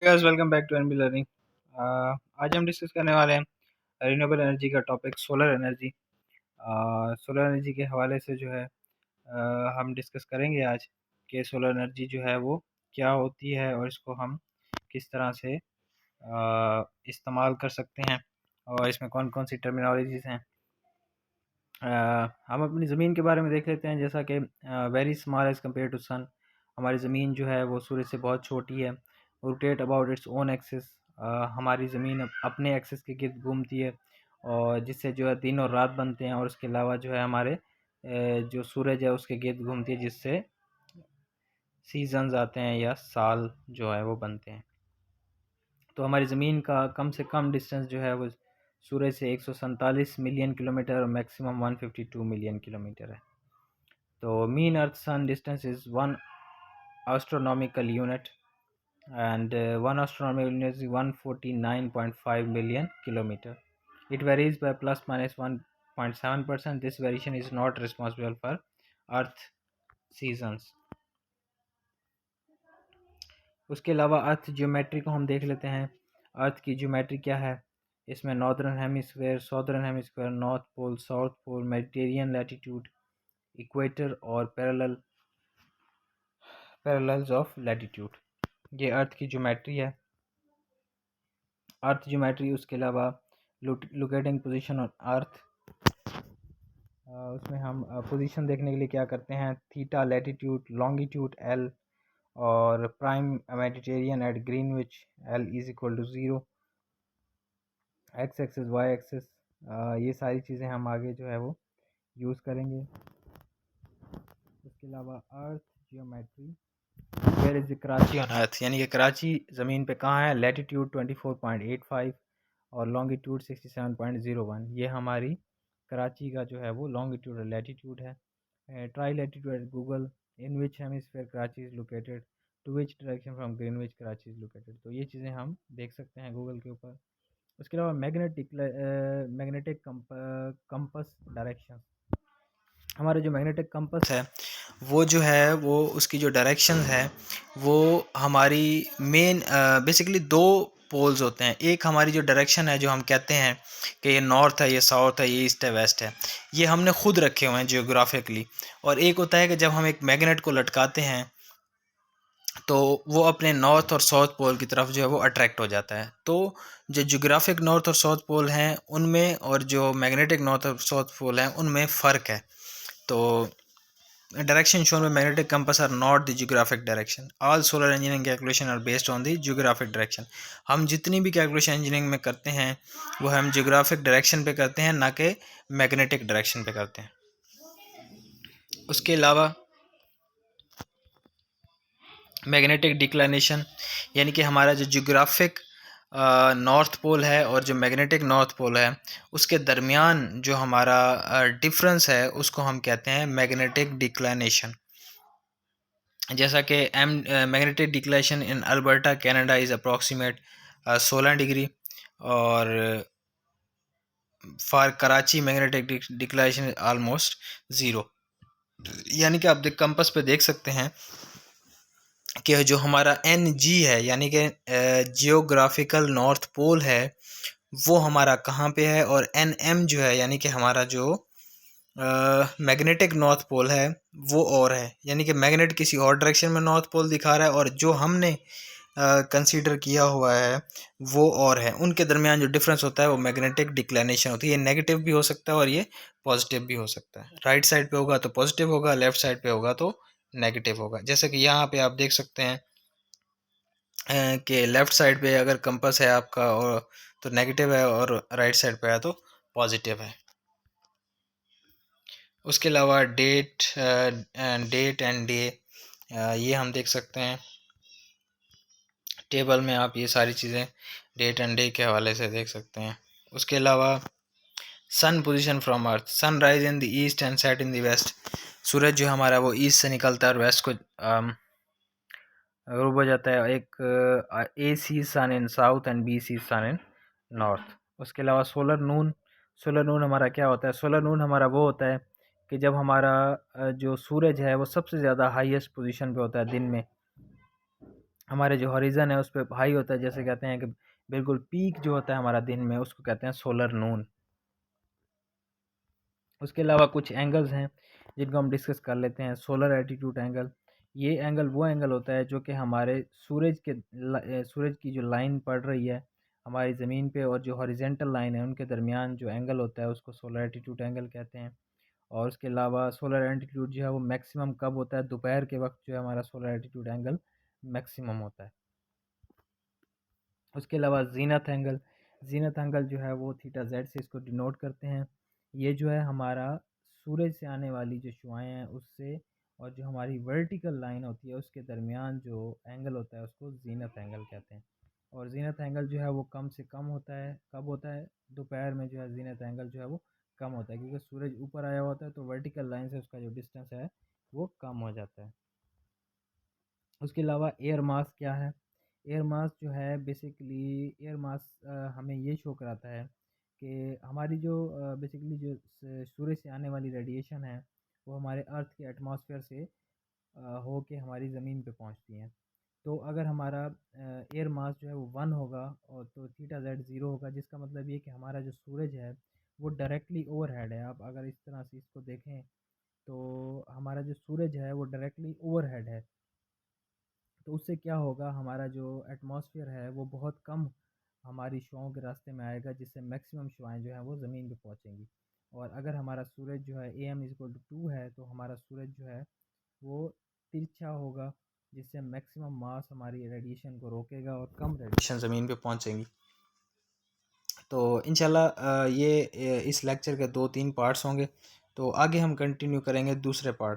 Guys welcome back to NB learning. आज हम discuss करने वाले हैं रिन्यूएबल एनर्जी का topic solar energy. Solar energy के हवाले से जो है हम डिस्कस करेंगे आज कि सोलर एनर्जी जो है वो क्या होती है और इसको हम किस तरह से इस्तेमाल कर सकते हैं और इसमें कौन कौन सी टर्मिनोलॉजीज़ हैं। हम अपनी ज़मीन के बारे में देख लेते हैं, जैसा कि very small as compare to sun. हमारी ज़मीन जो है वो सूरज से बहुत छोटी है। Rotate about its own axis. हमारी ज़मीन अपने एक्सिस के गिर्द घूमती है और जिससे जो है दिन और रात बनते हैं, और उसके अलावा जो है हमारे जो सूरज है उसके गिर्द घूमती है, जिससे सीजन्स आते हैं या साल जो है वो बनते हैं। तो हमारी ज़मीन का कम से कम डिस्टेंस जो है वो सूरज से 147 मिलियन किलोमीटर और मैक्सिमम 152 मिलियन किलोमीटर है। तो mean earth sun distance is 1 astronomical unit, and 1 astronomical unit is 149.5 million kilometer. It varies by plus minus 1.7%. This variation is not responsible for earth seasons. उसके अलावा अर्थ geometry को हम देख लेते हैं। अर्थ की ज्योमेट्री क्या है? इसमें northern hemisphere, southern hemisphere, north pole, south pole, mediterranean latitude, equator और पैरेलल्स ऑफ लैटिट्यूड, ये अर्थ की ज्योमेट्री है। अर्थ ज्योमेट्री, उसके अलावा लोकेटिंग पोजीशन ऑन अर्थ, उसमें हम पोजीशन देखने के लिए क्या करते हैं, थीटा, लैटिट्यूड, लॉन्गिट्यूड एल, और prime mediterranean at Greenwich L is equal to 0, X axis, Y axis, ये सारी चीज़ें हम आगे जो है वो यूज़ करेंगे। उसके अलावा earth geometry, where is Karachi on earth, यानी कि कराची ज़मीन पे कहाँ है, लैटिट्यूड 24.85 और लॉन्गिट्यूड 67.01, ये हमारी कराची का जो है वो लॉन्गिट्यूड और लैटिट्यूड है। Try latitude at Google, in which hemisphere Karachi is located, to which direction from Greenwich Karachi is located. तो ये चीज़ें हम देख सकते हैं गूगल के ऊपर। उसके अलावा मैग्नेटिक कंपस डायरेक्शन, हमारा जो मैग्नेटिक कंपस है वो जो है वो उसकी जो डायरेक्शन है वो हमारी मेन बेसिकली दो पोल्स होते हैं। एक हमारी जो डायरेक्शन है जो हम कहते हैं कि ये नॉर्थ है, ये साउथ है, ये ईस्ट है, वेस्ट है, ये हमने खुद रखे हुए हैं जियोग्राफिकली। और एक होता है कि जब हम एक मैग्नेट को लटकाते हैं तो वो अपने नॉर्थ और साउथ पोल की तरफ जो है वो अट्रैक्ट हो जाता है। तो जो जियोग्राफिक नॉर्थ और साउथ पोल हैं उनमें और जो मैग्नेटिक नॉर्थ और साउथ पोल हैं उनमें फ़र्क है। तो direction shown by magnetic compass are not the geographic direction. All solar engineering calculation are based on the geographic direction. हम जितनी भी कैलकुलेशन इंजीनियरिंग में करते हैं वो हम जियोग्राफिक डायरेक्शन पे करते हैं, ना कि मैग्नेटिक डायरेक्शन पे करते हैं। उसके अलावा मैग्नेटिक डिक्लाइनेशन, यानी कि हमारा जो जियोग्राफिक नॉर्थ पोल है और जो मैग्नेटिक नॉर्थ पोल है उसके दरमियान जो हमारा डिफरेंस है उसको हम कहते हैं मैग्नेटिक डिक्लाइनेशन। जैसा कि magnetic declination in Alberta Canada is approximate 16 degree, और for Karachi magnetic declination almost 0। यानी कि आप कंपास पे देख सकते हैं कि जो हमारा एन जी है यानी कि जियोग्राफिकल नॉर्थ पोल है वो हमारा कहाँ पे है, और एन एम जो है यानी कि हमारा जो मैग्नेटिक नॉर्थ पोल है वो और है, यानी कि मैग्नेट किसी और डायरेक्शन में नॉर्थ पोल दिखा रहा है और जो हमने कंसीडर किया हुआ है वो और है। उनके दरमियान जो डिफरेंस होता है वो मैग्नेटिक डिक्लाइनेशन होती है। ये नेगेटिव भी हो सकता है और ये पॉजिटिव भी हो सकता है। राइट साइड पे होगा तो पॉजिटिव होगा, लेफ्ट साइड पे होगा तो नेगेटिव होगा। जैसे कि यहाँ पे आप देख सकते हैं कि लेफ़्ट साइड पे अगर कंपास है आपका और तो नेगेटिव है, और राइट साइड पे है तो पॉजिटिव है। उसके अलावा डेट एंड डे, ये हम देख सकते हैं टेबल में। आप ये सारी चीज़ें डेट एंड डे के हवाले से देख सकते हैं। उसके अलावा sun position from earth, sunrise in the east and set in the west. सूरज जो हमारा वो ईस्ट से निकलता है और वेस्ट को ग्रुप हो जाता है। एक A C sun in south and B C sun in north. उसके अलावा सोलर नून, सोलर नून हमारा क्या होता है? सोलर नून हमारा वो होता है कि जब हमारा जो सूरज है वो सबसे ज़्यादा हाईएस्ट पोजीशन पे होता है दिन में, हमारे जो हॉरिज़न है उस पे हाई होता है, जैसे कहते हैं कि बिल्कुल पीक जो होता है हमारा दिन में, उसको कहते हैं सोलर नून। उसके अलावा कुछ एंगल्स हैं जिनको हम डिस्कस कर लेते हैं। सोलर एल्टीट्यूड एंगल, ये एंगल वो एंगल होता है जो कि हमारे सूरज की जो लाइन पड़ रही है हमारी ज़मीन पे और जो हॉरिजेंटल लाइन है उनके दरमियान जो एंगल होता है उसको सोलर एल्टीट्यूड एंगल कहते हैं। और उसके अलावा सोलर एल्टीट्यूड जो है वो मैक्सिमम कब होता है, दोपहर के वक्त जो है हमारा सोलर एल्टीट्यूड एंगल मैक्सिमम होता है। उसके अलावा ज़ीनत एंगल जो है वो थीटा जेड से इसको डिनोट करते हैं। ये जो है हमारा सूरज से आने वाली जो शुआएँ हैं उससे और जो हमारी वर्टिकल लाइन होती है उसके दरमियान जो एंगल होता है उसको ज़ीनत एंगल कहते हैं। और ज़ीनत एंगल जो है वो कम से कम होता है, कब होता है, दोपहर में जो है ज़ीनत एंगल जो है वो कम होता है, क्योंकि सूरज ऊपर आया होता है तो वर्टिकल लाइन से उसका जो डिस्टेंस है वो कम हो जाता है। उसके अलावा एयर मास क्या है? एयर मास जो है बेसिकली एयर मास हमें ये शो कराता है कि हमारी जो बेसिकली जो सूरज से आने वाली रेडिएशन है वो हमारे अर्थ के एटमॉस्फेयर से हो के हमारी ज़मीन पे पहुंचती हैं। तो अगर हमारा एयर मास जो है वो 1 होगा और तो थीटा जेड 0 होगा, जिसका मतलब ये कि हमारा जो सूरज है वो डायरेक्टली ओवरहेड है। आप अगर इस तरह से इसको देखें तो हमारा जो सूरज है वो डायरेक्टली ओवरहेड है। तो उससे क्या होगा, हमारा जो एटमॉस्फेयर है वो बहुत कम हमारी शुआओं के रास्ते में आएगा, जिससे मैक्सिमम शुआएं जो हैं वो ज़मीन पे पहुंचेंगी। और अगर हमारा सूरज जो है AM=2 है तो हमारा सूरज जो है वो तिरछा होगा, जिससे मैक्सिमम मास हमारी रेडिएशन को रोकेगा और कम रेडिएशन ज़मीन पे पहुंचेंगी। तो इंशाल्लाह इस लेक्चर के 2-3 पार्ट्स होंगे, तो आगे हम कंटिन्यू करेंगे दूसरे पार्ट।